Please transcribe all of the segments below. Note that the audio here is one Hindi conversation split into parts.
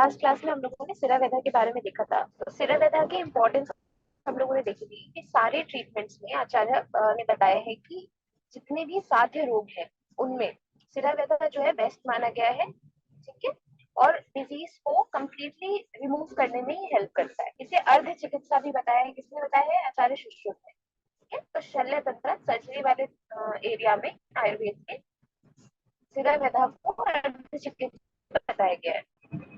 लास्ट क्लास में हम लोगों ने सिरा वेदा के बारे में देखा था। तो सिरा वेदा की इम्पोर्टेंस हम लोगों ने देखी थी कि सारे ट्रीटमेंट्स में आचार्य ने बताया है कि जितने भी साध्य रोग हैं उनमें सिरा वेदा जो है बेस्ट माना गया है। ठीक है। और डिजीज को कंप्लीटली रिमूव करने में ही हेल्प करता है। इसे अर्ध चिकित्सा भी बताया है। किसने बताया है? आचार्य सुश्रुत ने। ठीक है। तो शल्य तंत्र सर्जरी वाले एरिया में आयुर्वेद के सिरा वेदा को अर्ध चिकित्सा बताया गया है।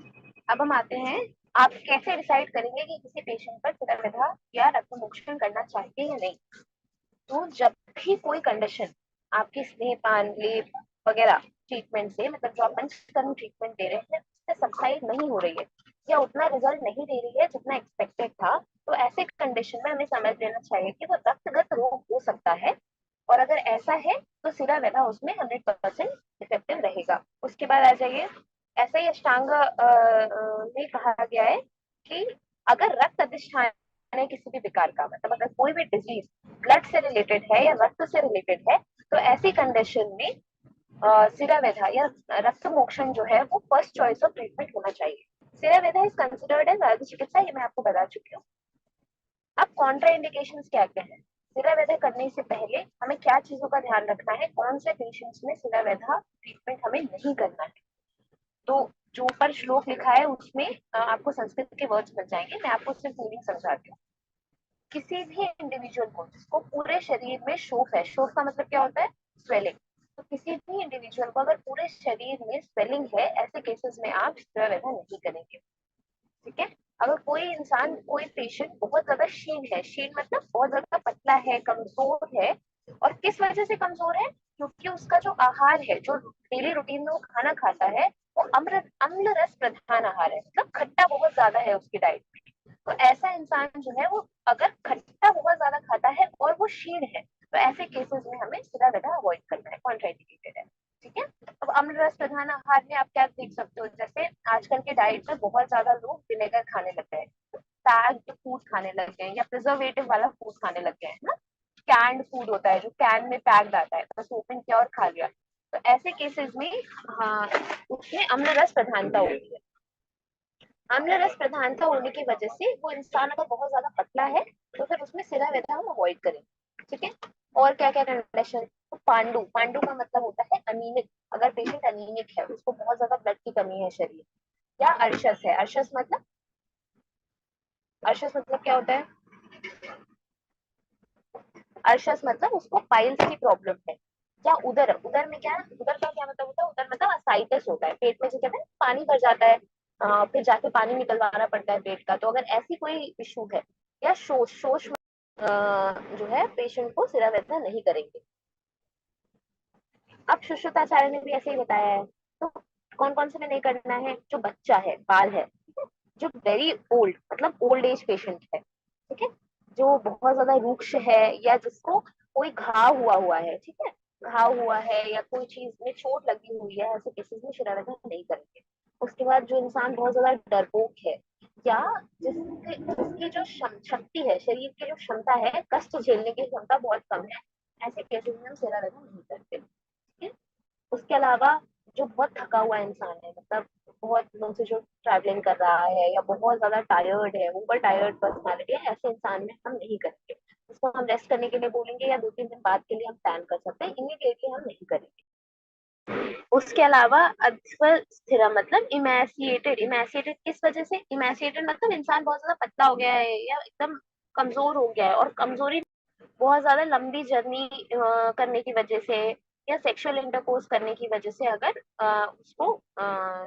अब हम आते हैं, आप कैसे डिसाइड करेंगे कि किसी पेशेंट पर सिरा या रक्त मोक्षण करना चाहिए या नहीं। तो जब भी कोई कंडीशन आपके स्नेहपान लेप वगैरह ट्रीटमेंट से, मतलब जो आप पंचकर्म ट्रीटमेंट दे रहे हैं उससे सबसाइड नहीं हो रही है या उतना रिजल्ट नहीं दे रही है जितना एक्सपेक्टेड था, तो ऐसे कंडीशन में हमें समझ लेना चाहिए कि वो रक्तगत रोग हो सकता है। और अगर ऐसा है तो सिरा वेदा उसमें 100% इफेक्टिव रहेगा। उसके बाद आ जाइए, ऐसा ही अष्टांग में कहा गया है कि अगर रक्त अधिष्ठान है किसी भी विकार का, मतलब अगर कोई भी डिजीज ब्लड से रिलेटेड है या रक्त से रिलेटेड है, तो ऐसी कंडीशन में सिरा वेदा या रक्त मोक्षण जो है वो फर्स्ट चॉइस ऑफ ट्रीटमेंट होना चाहिए। सिरा वेदा इज कंसिडर्ड एज आयुर्वेद चिकित्सा, ये मैं आपको बता चुकी हूँ। अब कॉन्ट्रा इंडिकेशन क्या क्या है? सिरा वेदा करने से पहले हमें क्या चीजों का ध्यान रखना है, कौन से पेशेंट्स में सिरा वेदा ट्रीटमेंट हमें नहीं करना है। तो जो ऊपर श्लोक लिखा है उसमें आपको संस्कृत के वर्ड्स मिल जाएंगे, मैं आपको सिर्फ मीनिंग समझाती हूँ। किसी भी इंडिविजुअल को जिसको पूरे शरीर में शोफ है, शोफ का मतलब क्या होता है? स्वेलिंग। तो किसी भी इंडिविजुअल को अगर पूरे शरीर में स्वेलिंग है, ऐसे केसेस में आप सिरा वेदा नहीं करेंगे। ठीक है। अगर कोई इंसान, कोई पेशेंट बहुत ज्यादा क्षीण है, क्षीण मतलब बहुत ज्यादा पतला है, कमजोर है, और किस वजह से कमजोर है? क्योंकि उसका जो आहार है, जो डेली रूटीन में वो खाना खाता है, वो अम्ल अम्ल रस प्रधान आहार है, मतलब खट्टा बहुत ज्यादा है उसकी डाइट में। तो ऐसा इंसान जो है वो अगर खट्टा बहुत ज्यादा खाता है और वो क्षीण है, तो ऐसे केसेस में हमें सीधा गधा अवॉइड करना है, कॉन्ट्राइंडिकेटेड है। ठीक है। अब अम्ल रस प्रधान आहार में आप क्या देख सकते हो, जैसे आजकल के डाइट में बहुत ज्यादा लोग विनेगर खाने लग गए हैं, पैक्ड फूड खाने लग गए हैं, या प्रिजर्वेटिव वाला फूड खाने लग गए हैं ना। कैंड फूड होता है जो कैन में पैक्ड आता है, बस ओपन किया और खा लिया। तो ऐसे केसेस में हाँ, उसमें अम्ल रस प्रधानता होती है। अम्ल रस प्रधानता होने की वजह से वो इंसान अगर बहुत ज्यादा पतला है तो फिर उसमें सिरा वेदा हम अवॉइड करें। ठीक है। और क्या क्या कंडीशन? तो पांडु, पांडु का मतलब होता है अनीमिक। अगर पेशेंट अनीमिक है, उसको बहुत ज्यादा ब्लड की कमी है शरीर, या अर्शस है, अर्शस मतलब, अर्शस मतलब क्या होता है? अर्शस मतलब उसको पाइल्स की प्रॉब्लम है। या उदर, उदर में क्या, उदर का क्या मतलब होता है? उदर मतलब असाइटिस होता है, पेट में जो कहते हैं पानी भर जाता है, फिर जाके पानी निकलवाना पड़ता है पेट का। तो अगर ऐसी कोई इशू है, या शोष, शोष जो है पेशेंट को सिरा वेदना नहीं करेंगे। अब सुश्रुताचार्य ने भी ऐसे ही बताया है। तो कौन कौन से में नहीं करना है? जो बच्चा है, बाल है, जो वेरी ओल्ड मतलब ओल्ड एज पेशेंट है, ठीक है, जो बहुत ज्यादा रुक्ष है, या जिसको कोई घाव हुआ हुआ है, ठीक है, घाव हुआ है या कोई चीज में चोट लगी हुई है, ऐसे केसेस में शरारत नहीं करेंगे। उसके बाद जो इंसान बहुत ज्यादा डरपोक है, या जिसकी जो शक्ति है, शरीर की जो क्षमता है, कष्ट झेलने की क्षमता बहुत कम है, ऐसे केसेस में हम शरारत नहीं करते। ठीक है। उसके अलावा जो बहुत थका हुआ इंसान है, मतलब बहुत दिनों से जो ट्रैवलिंग कर रहा है, या बहुत ज्यादा टायर्ड है, ओवर टायर्ड पर्सनैलिटी है, ऐसे इंसान में हम नहीं करेंगे। उसको हम रेस्ट करने के लिए बोलेंगे, या 2-3 दिन बाद के लिए हम प्लान कर सकते हैं, इमीडिएटली हम नहीं करेंगे। उसके अलावा अध्वर स्थिरा मतलब इमेसिएटेड, इमेसिएटेड किस वजह से? इमेसिएटेड मतलब इंसान बहुत ज्यादा पतला हो गया है या एकदम कमजोर हो गया है, और कमजोरी बहुत ज्यादा लंबी जर्नी करने की वजह से, या सेक्सुअल इंटरकोर्स करने की वजह से अगर उसको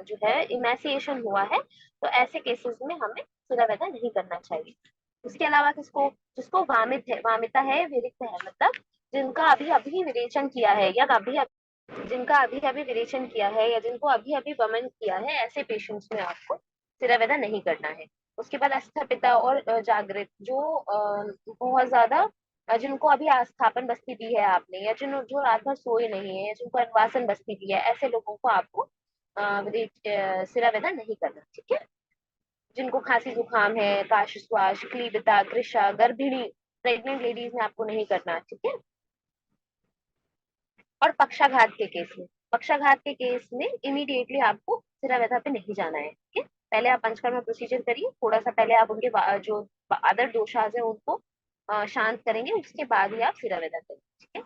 जो है इमेसिएशन हुआ है, तो ऐसे केसेस में हमें सिरा वेदा नहीं करना चाहिए। उसके अलावा किसको, जिसको वामित है, वामिता है, विरिक्त है, मतलब जिनका अभी अभी विरेचन किया है, या अभी जिनका अभी अभी विरेचन किया है, या जिनको अभी अभी वमन किया है, ऐसे पेशेंट्स में आपको सिरा वेदा नहीं करना है। उसके बाद अस्थापिता और जागृत, जो बहुत ज्यादा जिनको अभी आस्थापन बस्ती दी है आपने, या जिन जो रात भर सोए नहीं है, या जिनको अनुवासन बस्ती दी है, ऐसे लोगों को आपको सिरा वेदा नहीं करना। ठीक है। जिनको खांसी जुकाम है, काश श्वास, क्लीबता, कृषा, गर्भिणी, प्रेग्नेंट लेडीज में आपको नहीं करना। ठीक है। और पक्षाघात के केस में, पक्षाघात के केस में इमीडिएटली आपको सिरा वेदा पे नहीं जाना है। ठीक है। पहले आप पंचकर्मा प्रोसीजर करिए, थोड़ा सा पहले आप उनके जो अदर दोषाज है उनको शांत करेंगे, उसके बाद ही आप सिरावेदा करेंगे, ठीक है।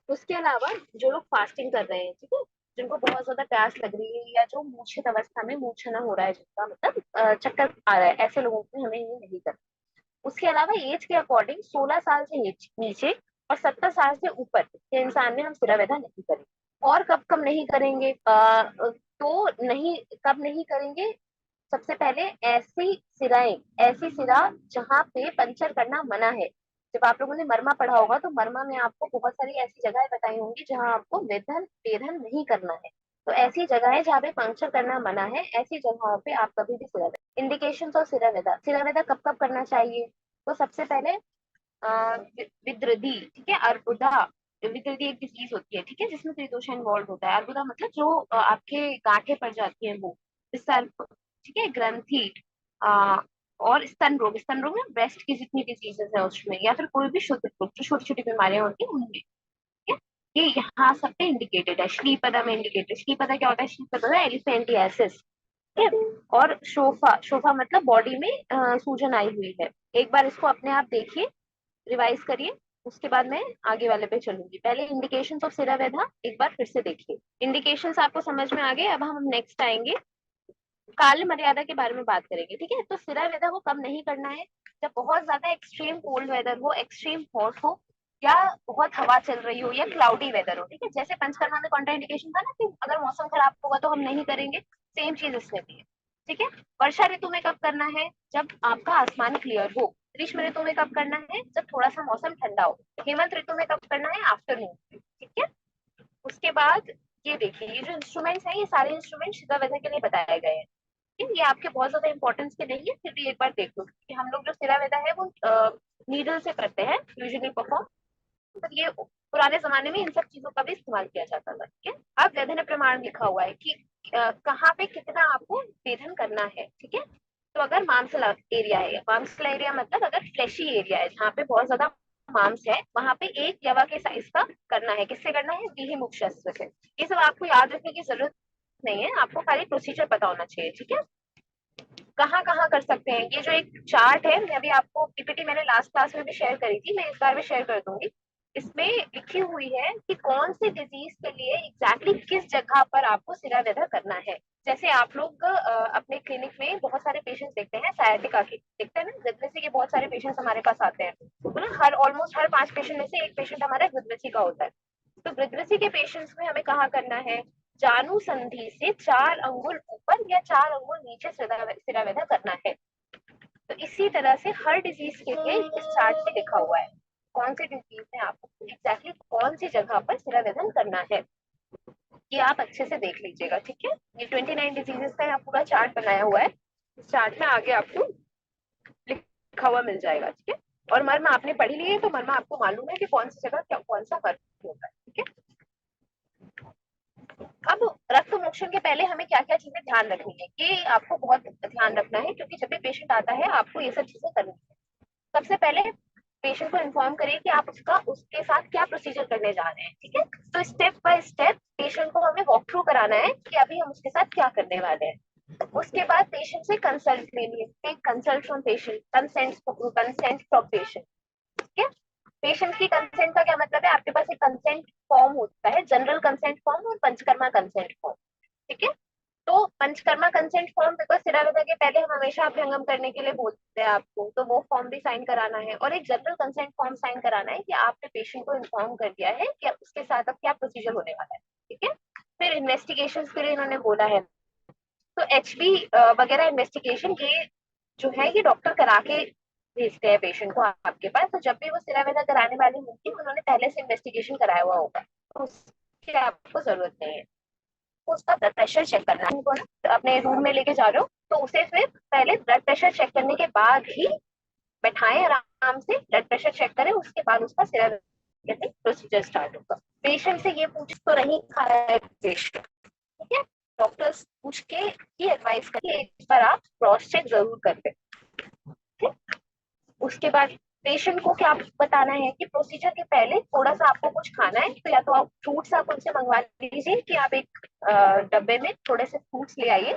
उसके अलावा जो लोग फास्टिंग कर रहे हैं, ठीक है, जिनको बहुत ज्यादा प्यास लग रही है या जो मूर्छित अवस्था में मूर्छना हो रहा है, जिनका मतलब चक्कर आ रहा है, ऐसे लोगों को हमें ये नहीं करना। उसके अलावा एज के अकॉर्डिंग 16 साल से नीचे और 70 साल से ऊपर के इंसान में हम सिरावेदा नहीं करेंगे। और कब कब नहीं करेंगे, तो नहीं, कब नहीं करेंगे, सबसे पहले ऐसी सिरा जहाँ पे पंचर करना मना है। जब आप लोगों ने मरमा पढ़ा होगा तो मरमा में आपको बहुत सारी ऐसी जगहें बताई होंगी जहाँ आपको वेधन वेधन नहीं करना है। तो ऐसी जगहें जहाँ पे पंक्चर करना मना है, ऐसी जगहों पे आप कभी भी सिरा वेदा। इंडिकेशन ऑफ सिरा वेदा कब कब करना चाहिए, तो सबसे पहले विद्रदी, ठीक है, अर्बुदा। विद्रदी एक डिजीज होती है, ठीक है, जिसमें त्रिदोष इन्वॉल्व होता है। अर्बुदा मतलब जो आपके गांठें पड़ जाती हैं वो, ठीक है, ग्रंथि, आ, और स्तन रोग में ब्रेस्ट की जितनी डिजीजेस है उसमें, या फिर कोई भी शुद्ध रोग जो छोटी छोटी बीमारियां होती है उनमें, ठीक है, ये यहाँ सब पे इंडिकेटेड है। श्लीपदा में इंडिकेटेड, श्लीपदा क्या होता है, श्लीपदा एलिफेंटियासिस, ठीक है। और शोफा, शोफा मतलब बॉडी में सूजन आई हुई है। एक बार इसको अपने आप देखिए, रिवाइज करिए, उसके बाद मैं आगे वाले पे चलूंगी। पहले इंडिकेशंस ऑफ सिरावेदा एक बार फिर से देखिए। इंडिकेशंस आपको समझ में आ गए, अब हम नेक्स्ट आएंगे, काल मर्यादा के बारे में बात करेंगे, ठीक है। तो सिरा वेदा को कब नहीं करना है, जब बहुत ज्यादा एक्सट्रीम कोल्ड वेदर हो, एक्सट्रीम हॉट हो, या बहुत हवा चल रही हो, या क्लाउडी वेदर हो, ठीक है। जैसे पंचकर्मा में कॉन्ट्राइंडिकेशन था ना कि अगर मौसम खराब होगा तो हम नहीं करेंगे, सेम चीज इसमें भी है, ठीक है। वर्षा ऋतु में कब करना है, जब आपका आसमान क्लियर हो। ग्रीष्म ऋतु में कब करना है, जब थोड़ा सा मौसम ठंडा हो। हेमंत ऋतु में कब करना है, आफ्टरनून, ठीक है। उसके बाद ये देखिए, ये जो इंस्ट्रूमेंट्स हैं, ये सारे इंस्ट्रूमेंट सिरा वेदा के लिए बताए गए हैं। ये आपके बहुत ज्यादा इंपॉर्टेंस के नहीं है, फिर भी एक बार देख लो कि हम लोग जो सिरा वेदा है वो नीडल से करते हैं यूजुअली परफॉर्म। तो ये पुराने जमाने में इन सब चीजों का भी इस्तेमाल किया जाता था, ठीक है। अब वेधन प्रमाण लिखा हुआ है कि कहाँ पे कितना आपको वेधन करना है, ठीक है। तो अगर मांसल एरिया है, मांसल एरिया मतलब अगर फ्लैशी एरिया है जहाँ पे बहुत ज्यादा मांस है, वहां पे एक यवा के साइज का करना है। किससे करना है, दीहि मुख शस्त्र से। ये सब आपको याद रखने की जरूरत नहीं है, आपको खाली प्रोसीजर पता होना चाहिए, ठीक है। कहाँ कहाँ कर सकते हैं, ये जो एक चार्ट है, मैं अभी आपको पीपीटी मैंने लास्ट क्लास में भी शेयर करी थी, मैं इस बार भी शेयर कर दूंगी। इसमें लिखी हुई है कि कौन से डिजीज के लिए एग्जैक्टली किस जगह पर आपको सिरा वेदा करना है। जैसे आप लोग अपने क्लिनिक में बहुत सारे पेशेंट्स देखते हैं, सायाटिका के देखते हैं ना, वृद्धि के बहुत सारे पेशेंट्स हमारे पास आते हैं, तो ना हर ऑलमोस्ट हर 5 पेशेंट में से एक पेशेंट हमारा वृद्धि का होता है। तो वृद्धि के पेशेंट्स में हमें कहाँ करना है, जानु संधि से 4 अंगुल ऊपर या 4 अंगुल नीचे सिरा वेदा करना है। तो इसी तरह से हर डिजीज के लिए इस चार्ट में लिखा हुआ है कौन सी डिजीज में आपको एग्जैक्टली कौन सी जगह पर सिरा वेदन करना है। ये आप अच्छे से देख लीजिएगा, ठीक है। ये 29 डिजीजेस का यहाँ पूरा चार्ट बनाया हुआ है, इस चार्ट में आगे आपको लिखा हुआ मिल जाएगा, ठीक है। और मर्म आपने पढ़ी ली है तो मर्म आपको मालूम है कि कौन सी जगह क्या कौन सा मर्म होता है, ठीक है। अब रक्त मोक्षण के पहले हमें क्या क्या चीजें ध्यान रखनी है, ये आपको बहुत ध्यान रखना है, क्योंकि जब भी पेशेंट आता है आपको ये सब चीजें करनी है। सबसे पहले पेशेंट को इन्फॉर्म करिए कि आप उसके साथ क्या प्रोसीजर करने जा रहे हैं, ठीक है। तो स्टेप बाय स्टेप पेशेंट को हमें वॉक थ्रू कराना है कि अभी हम उसके साथ क्या करने वाले हैं। उसके बाद पेशेंट से कंसल्ट ले लिए, take consult from patient, consent from patient, ठीक है। पेशेंट की कंसेंट का क्या मतलब है, आपके पास एक कंसेंट फॉर्म होता है, जनरल कंसेंट फॉर्म और पंचकर्मा कंसेंट फॉर्म, ठीक है। तो पंचकर्मा कंसेंट फॉर्म, बिकॉज सिरावेदा के पहले हम हमेशा अभ्यंगम करने के लिए बोलते हैं आपको, तो वो फॉर्म भी साइन कराना है, और एक जनरल कंसेंट फॉर्म साइन कराना है कि आपने पेशेंट को इन्फॉर्म कर दिया है कि उसके साथ अब क्या प्रोसीजर होने वाला है, ठीक है। फिर इन्वेस्टिगेशन के लिए इन्होंने बोला है, तो एचबी वगैरह इन्वेस्टिगेशन ये जो है ये डॉक्टर करा के भेजते हैं पेशेंट को आपके पास। तो जब भी वो सिरावेदा कराने वाले होंगे उन्होंने पहले से इन्वेस्टिगेशन कराया हुआ होगा, तो उसकी आपको जरूरत नहीं है। उसका ब्लड प्रेशर चेक करना है उनको ना, अपने रूम में लेके जा रहे हो तो उसे फिर पहले ब्लड प्रेशर चेक करने के बाद ही बैठाएं, आराम से ब्लड प्रेशर चेक करें, उसके बाद उसका सिरा प्रोसीजर स्टार्ट होगा। पेशेंट से ये पूछ तो नहीं खा रहा है पेशेंट, ठीक है। डॉक्टर्स पूछ के ये एडवाइस करके एक बार आप क्रॉस चेक जरूर कर लें, ठीक। उसके बाद पेशेंट को क्या बताना है कि प्रोसीजर के पहले थोड़ा सा आपको कुछ खाना है, तो या तो आप फ्रूट्स आप उनसे मंगवा लीजिए कि आप एक डब्बे में थोड़े से फ्रूट्स ले आइए,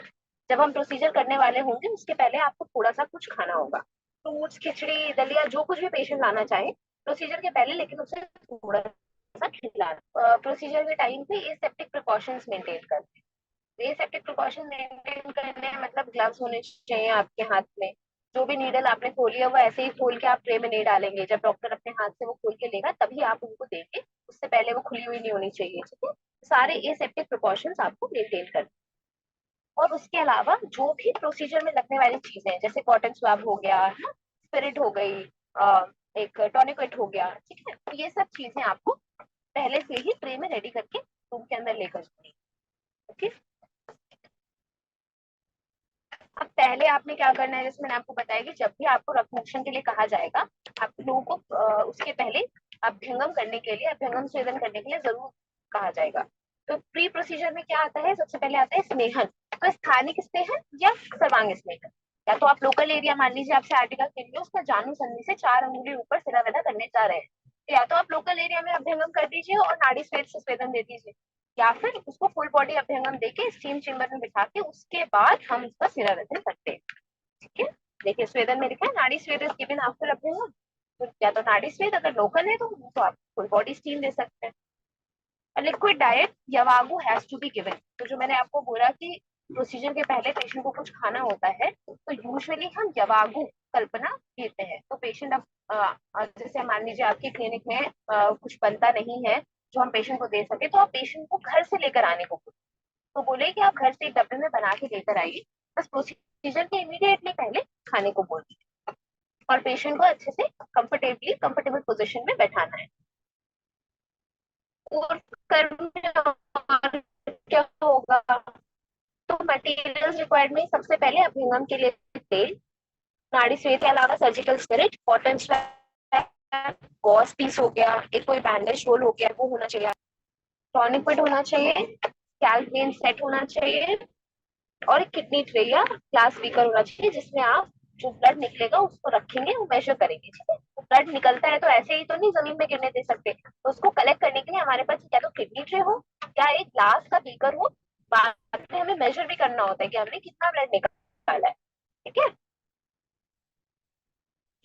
जब हम प्रोसीजर करने वाले होंगे उसके पहले आपको थोड़ा सा कुछ खाना होगा, फ्रूट्स, खिचड़ी, दलिया, जो कुछ भी पेशेंट लाना चाहे प्रोसीजर के पहले, लेकिन उसे थोड़ा सा खिलाना। प्रोसीजर के टाइम पे ये सेप्टिक प्रिकॉशंस मेंटेन करते हैं। ये सेप्टिक प्रिकॉशन मेंटेन करने मतलब ग्लव्स होने चाहिए आपके हाथ में। जो भी नीडल आपने खोली है वो ऐसे ही खोल के आप ट्रे में नहीं डालेंगे, जब डॉक्टर अपने हाथ से वो खोल के लेगा तभी आप उनको देंगे, उससे पहले वो खुली हुई नहीं होनी चाहिए, ठीक है। सारे ये सेप्टिक प्रिकॉशंस आपको मेंटेन करने। और उसके अलावा जो भी प्रोसीजर में लगने वाली चीजें हैं, जैसे कॉटन स्वैब हो गया, स्पिरिट हो गई, एक टॉनिकेट हो गया, ठीक है, तो ये सब चीजें आपको पहले से ही ट्रे में रेडी करके रूम के अंदर लेकर जानी। ओके, अब पहले आपने क्या करना है, जैसे मैंने आपको बताया कि जब भी आपको रक्त मोशन के लिए कहा जाएगा, आप लोगों को उसके पहले अभ्यंगम करने के लिए, अभ्यंगम स्वेदन करने के लिए जरूर कहा जाएगा। तो प्री प्रोसीजर में क्या आता है, सबसे पहले आता है स्नेहन। तो स्थानिक स्नेहन या सर्वांग स्नेहन, या तो आप लोकल एरिया, मान लीजिए आपसे आर्टिका खेल लिया, उसका जानु संधि से 4 अंगुली ऊपर सिरा विदा करने जा रहे हैं, तो या तो आप लोकल एरिया में अभ्यंगम कर दीजिए और नाड़ी स्वेद से स्वेदन दे दीजिए, या फिर उसको फुल बॉडी अभ्यंगम देके स्टीम चेम्बर में बिठा के उसके बाद हम उसका सिरा विदा करते हैं, ठीक है। देखिए स्वेदन में लिखा है नाड़ी स्वेद इज गिवन आफ्टर अभ्यंगम, तो या तो नाड़ी स्वेद अगर लोकल है तो आप फुल बॉडी स्टीम दे सकते हैं। लिक्विड डाइट यवागु हैज टू बी गिवन, तो जो मैंने आपको बोला कि प्रोसीजर के पहले पेशेंट को कुछ खाना होता है, तो यूजुअली हम यवागु कल्पना देते हैं। तो पेशेंट अब जैसे मान लीजिए आपकी क्लिनिक में कुछ बनता नहीं है जो हम पेशेंट को दे सके, तो आप पेशेंट को घर से लेकर आने को, तो बोले कि आप घर से एक डब्बे में बना के लेकर आइए, बस प्रोसीजर के इमीडिएटली पहले खाने को बोल दीजिए और पेशेंट को अच्छे से कंफर्टेबल पोजीशन में बैठाना है। और कर्म और क्या होगा, तो मटेरियल्स रिक्वायर्ड में सबसे पहले अभ्यंगम के लिए तेल, नाड़ी स्वेद के अलावा surgical spirit, cotton swab, gauze piece हो गया, एक कोई बैंडेज रोल हो गया वो होना चाहिए, टॉनिक पेड होना चाहिए, स्कैल्प वेन सेट होना चाहिए, और एक किडनी ट्रे या ग्लास बीकर होना चाहिए जिसमें आप जो ब्लड निकलेगा उसको रखेंगे, वो मेजर करेंगे, ठीक है। तो ब्लड निकलता है तो ऐसे ही तो नहीं जमीन में गिरने दे सकते, तो उसको कलेक्ट करने के लिए हमारे पास या तो किडनी ट्रे हो या एक ग्लास का बीकर हो, बाद में हमें मेजर भी करना होता है कि हमने कितना ब्लड निकाला है, ठीक है।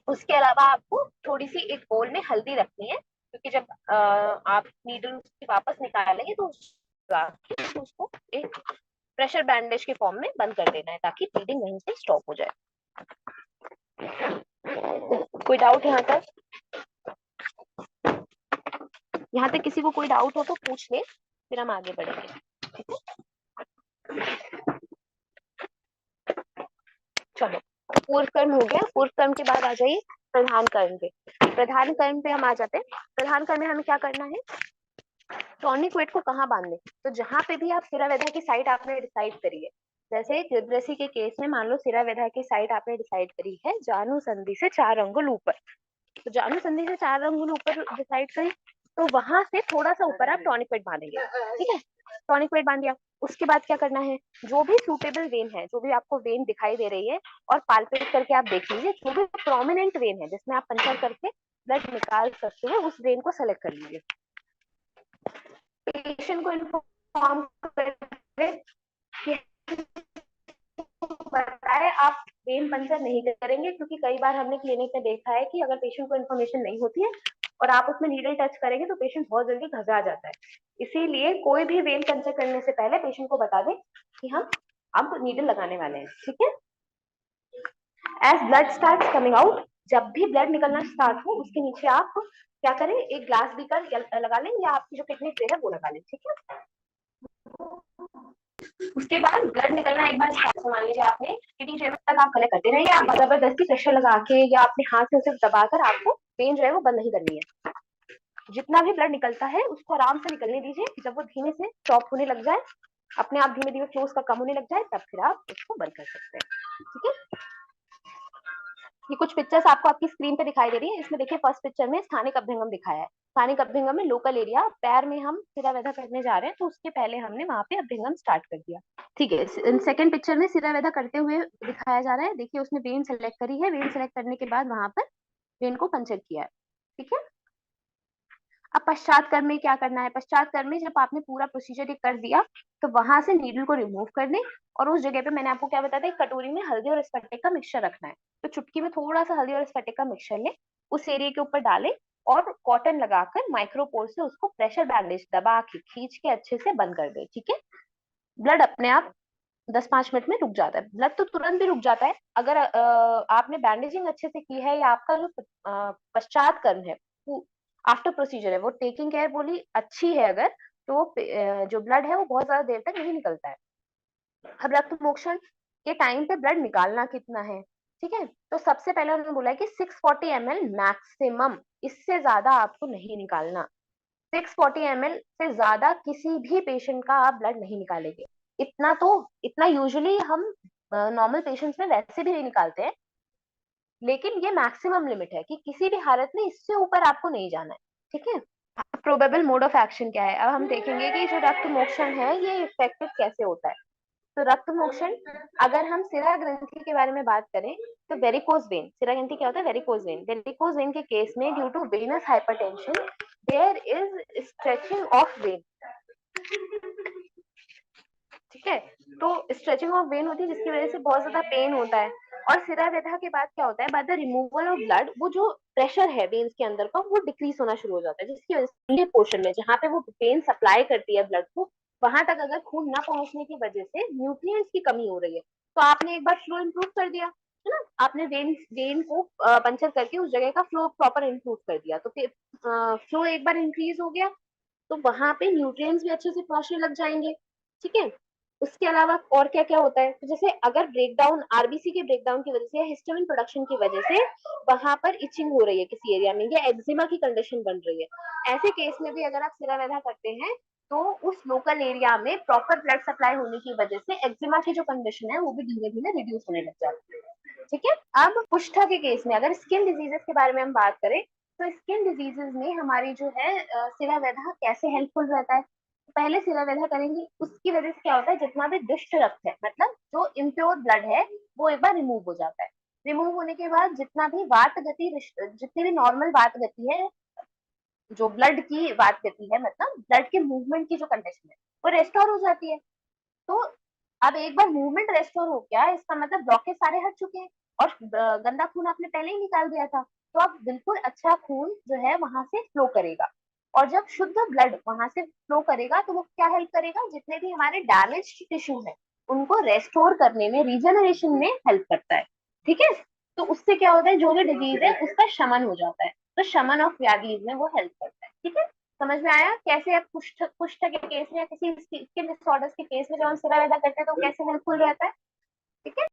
उसके अलावा आपको थोड़ी सी एक बोल में हल्दी रखनी है, क्योंकि जब आप नीडल उसकी वापस निकालेंगे तो उसको एक प्रेशर बैंडेज के फॉर्म में बंद कर देना है ताकि ब्लीडिंग वहीं से स्टॉप हो जाए। कोई डाउट यहाँ तक? यहाँ तक किसी को कोई डाउट हो तो पूछ ले, फिर हम आगे बढ़ेंगे। चलो, पूर्व कर्म हो गया, पूर्व कर्म के बाद आ जाइए प्रधान कर्म पे। प्रधान कर्म पे हम आ जाते हैं। प्रधान कर्म में हमें क्या करना है, टॉनिक वेट को कहाँ बांधे, तो जहां पे भी आप सिरा वेधा की साइट आपने डिसाइड करी है, जैसे दिव्यसी के केस में मान लो सिरा वेधा की साइट आपने डिसाइड करी है जानु संधि से 4 अंगुल ऊपर, तो जानु संधि से 4 अंगुल ऊपर डिसाइड करी, तो वहां से थोड़ा सा ऊपर आप टॉनिक वेट बांधेंगे, ठीक है। टॉनिक वेट बांध दिया, उसके बाद क्या करना है, जो भी सूटेबल वेन है, जो भी आपको वेन दिखाई दे रही है, और पाल्पेट करके आप देख लीजिए, जो भी प्रोमिनेंट वेन है जिसमें आप पंचर करके ब्लड निकाल सकते हो, उस वेन को सेलेक्ट कर लीजिए। पेशेंट को इन्फॉर्म करें कि बताए आप वेन पंचर नहीं करेंगे, क्योंकि कई बार हमने क्लिनिक में देखा है कि अगर पेशेंट को इन्फॉर्मेशन नहीं होती है और आप उसमें नीडल टच करेंगे तो पेशेंट बहुत जल्दी घबरा जाता है। इसीलिए कोई भी वेन पंचर करने से पहले पेशेंट को बता दें कि हम अब नीडल लगाने वाले हैं, ठीक है। As blood start coming out, जब भी ब्लड निकलना स्टार्ट हो उसके नीचे आप क्या करें, एक ग्लास बीकर लगा लें या आपकी जो किडनी ट्रे है वो लगा लें, ठीक है। उसके बाद ब्लड निकलना एक बार स्टार्ट, मान लीजिए आपने किडनी ट्रे तक आप कलेक्ट करते रहिए, आप जबरदस्ती प्रेशर लगा के या अपने हाथ से उसे दबाकर आपको पेन जो है वो बंद नहीं करनी है। जितना भी ब्लड निकलता है उसको आराम से निकलने दीजिए, जब वो धीमे से स्टॉप होने लग जाए, अपने आप धीमे धीमे फ्लो उसका कम होने लग जाए, तब फिर आप उसको बंद कर सकते हैं, ठीक है। ये कुछ पिक्चर्स आपको आपकी स्क्रीन पे दिखाई दे रही है, इसमें देखिए फर्स्ट पिक्चर में स्थानिक अभ्यंगम दिखाया है। स्थानिक अभ्यंगम में लोकल एरिया पैर में हम सिरा वेधा करने जा रहे हैं, तो उसके पहले हमने वहां पे अभ्यंगम स्टार्ट कर दिया, ठीक है। सेकंड पिक्चर में सिरा वेधा करते हुए दिखाया जा रहा है, देखिए उसने वेन सेलेक्ट करी है, वेन सेलेक्ट करने के बाद वहां पर वेन को पंचर किया है, ठीक है। अब पश्चात कर्म में क्या करना है, पश्चात कर्म में जब आपने पूरा प्रोसीजर ये कर दिया तो वहां से नीडल को रिमूव करने, और उस जगह पे मैंने आपको क्या बताया था, एक कटोरी में हल्दी और स्फटिक का मिक्सचर रखना है। तो चुटकी में थोड़ा सा हल्दी और स्फटिक का मिक्सचर ले, उस एरिया के ऊपर डाले और कॉटन लगाकर माइक्रोपोर से उसको प्रेशर बैंडेज दबा के खींच के अच्छे से बंद कर दे। ठीक है, ब्लड अपने आप 10-5 मिनट में रुक जाता है। ब्लड तो तुरंत भी रुक जाता है अगर आपने बैंडेजिंग अच्छे से की है, या आपका जो पश्चात कर्म है, आफ्टर प्रोसीजर है, वो टेकिंग केयर बोली अच्छी है अगर, तो जो ब्लड है वो बहुत ज्यादा देर तक नहीं निकलता है। अब रक्त मोक्षण के टाइम पे ब्लड निकालना कितना है, ठीक है, तो सबसे पहले उन्होंने बोला है कि 640 ml मैक्सिमम, इससे ज्यादा आपको नहीं निकालना। 640 ml से ज्यादा किसी भी पेशेंट का आप ब्लड नहीं निकालेंगे। इतना यूजुअली हम नॉर्मल पेशेंट्स में वैसे भी नहीं निकालते हैं, लेकिन ये मैक्सिमम लिमिट है कि किसी भी हालत में इससे ऊपर आपको नहीं जाना है। ठीक है, प्रोबेबल मोड ऑफ एक्शन क्या है, अब हम देखेंगे कि जो रक्त मोक्षण है ये इफेक्टिव कैसे होता है। तो रक्त मोक्षण, अगर हम सिरा ग्रंथि के बारे में बात करें तो वेरिकोज वेन, सिरा ग्रंथि क्या होता है, वेरिकोज वेन, वेरिकोज वेन के केस में due to venous hypertension there is stretching of vein. ठीक है, तो स्ट्रेचिंग ऑफ वेन होती है जिसकी वजह से बहुत ज्यादा पेन होता है। और सिरा व्यथा के बाद क्या होता है, बाद द रिमूवल ऑफ ब्लड, वो जो प्रेशर है वेन्स के अंदर का वो डिक्रीज होना शुरू हो जाता है, जिसकी वजह से पोर्शन में जहाँ पे वो वेन सप्लाई करती है ब्लड को, वहां तक अगर खून ना पहुंचने की वजह से न्यूट्रिएंट्स की कमी हो रही है, तो आपने एक बार फ्लो इम्प्रूव कर दिया है ना, आपने वेन को पंचर करके उस जगह का फ्लो प्रॉपर इम्प्रूव कर दिया, तो फिर फ्लो एक बार इंक्रीज हो गया, तो वहां पे न्यूट्रिएंट्स भी अच्छे से पहुंचने लग जाएंगे। ठीक है, उसके अलावा और क्या क्या होता है, तो जैसे अगर ब्रेकडाउन, आरबीसी के ब्रेकडाउन की वजह से या हिस्टामिन प्रोडक्शन की वजह से वहां पर इचिंग हो रही है किसी एरिया में, या एक्जिमा की कंडीशन बन रही है, ऐसे केस में भी अगर आप सिरा व्यथा करते हैं तो उस लोकल एरिया में प्रॉपर ब्लड सप्लाई होने की वजह से एक्जिमा की जो कंडीशन है वो भी धीरे धीरे रिड्यूस होने लग जाती है। ठीक है, अब कुष्ठ के केस में अगर स्किन डिजीजेस के बारे में हम बात करें, तो स्किन डिजीजेस में हमारी जो है सिरा व्यथा कैसे हेल्पफुल रहता है। पहले सिरा व्यथा करेंगे, उसकी वजह से क्या होता है, जितना भी दुष्ट रक्त है, मतलब जो इम्प्योर ब्लड है, वो एक बार रिमूव हो जाता है। रिमूव होने के बाद जितना भी वात गति, जितनी भी नॉर्मल वात गति है, जो ब्लड की वात गति है, मतलब ब्लड के मूवमेंट की जो कंडीशन है, वो रेस्टोर हो जाती है। तो अब एक बार मूवमेंट रेस्टोर हो गया, इसका मतलब ब्लॉकेज सारे हट चुके हैं, और गंदा खून आपने पहले ही निकाल दिया था, तो अब बिल्कुल अच्छा खून जो है वहां से फ्लो करेगा। और जब शुद्ध ब्लड वहां से फ्लो करेगा तो वो क्या हेल्प करेगा, जितने भी हमारे डैमेज टिश्यू है उनको रेस्टोर करने में, रीजनरेशन में हेल्प करता है। ठीक है, तो उससे क्या होता है, जो भी डिजीज है उसका शमन हो जाता है, तो शमन ऑफ व्याधि में वो हेल्प करता है। ठीक है, समझ में आया कैसे आप कुष्ठ कुष्ठ के केस में या किसी स्किन डिसऑर्डर्स के केस में जब हम सिरा पैदा करते हैं तो कैसे हेल्पफुल रहता है। ठीक है।